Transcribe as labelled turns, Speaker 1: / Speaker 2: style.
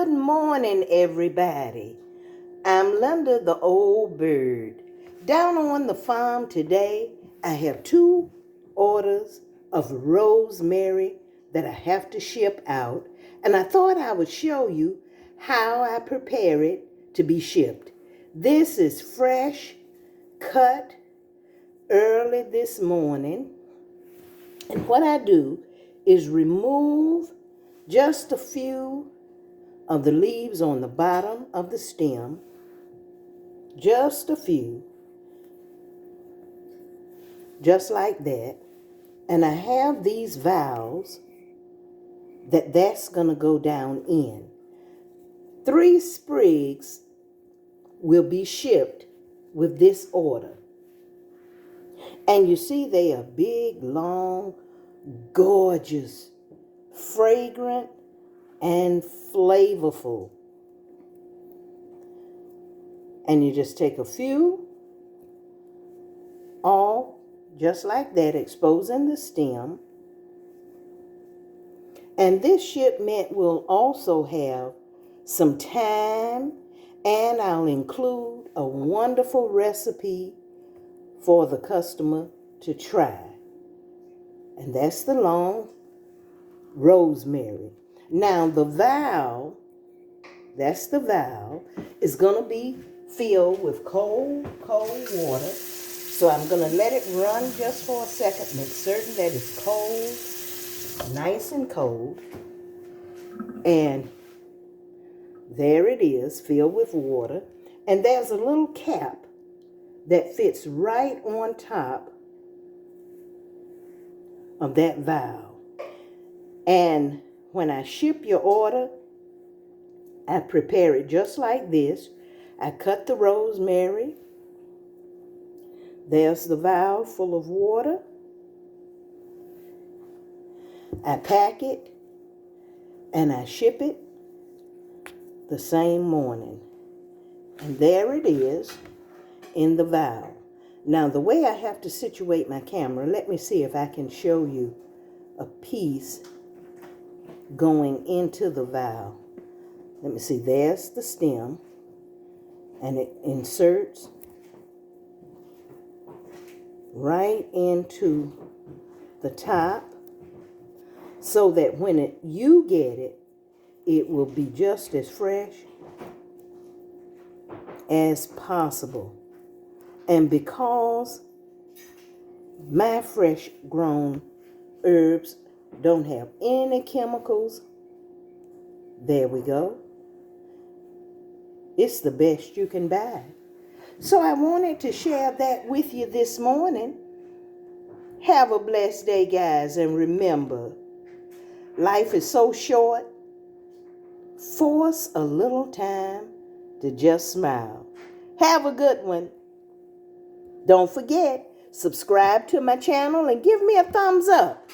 Speaker 1: Good morning, everybody. I'm Linda, the old bird. Down on the farm today, I have 2 orders of rosemary that I have to ship out, and I thought I would show you how I prepare it to be shipped. This is fresh, cut early this morning, and what I do is remove just a few of the leaves on the bottom of the stem, just a few, just like that. And I have these valves that's going to go down in. 3 sprigs will be shipped with this order. And you see they are big, long, gorgeous, fragrant, and flavorful. And you just take a few off, just like that, exposing the stem. And this shipment will also have some thyme, and I'll include a wonderful recipe for the customer to try. And that's the long rosemary. Now the valve, that's the valve, is going to be filled with cold water. So I'm going to let it run just for a second, make certain that it's cold, nice and cold. And there it is, filled with water. And there's a little cap that fits right on top of that valve. And when I ship your order, I prepare it just like this. I cut the rosemary. There's the valve full of water. I pack it and I ship it the same morning. And there it is in the valve. Now the way I have to situate my camera, let me see if I can show you a piece going into the valve. Let me see, there's the stem, and it inserts right into the top so that when you get it, it will be just as fresh as possible. And because my fresh grown herbs don't have any chemicals, there we go. It's the best you can buy. So I wanted to share that with you this morning. Have a blessed day, guys, and remember, life is so short. Force a little time to just smile. Have a good one. Don't forget, subscribe to my channel and give me a thumbs up.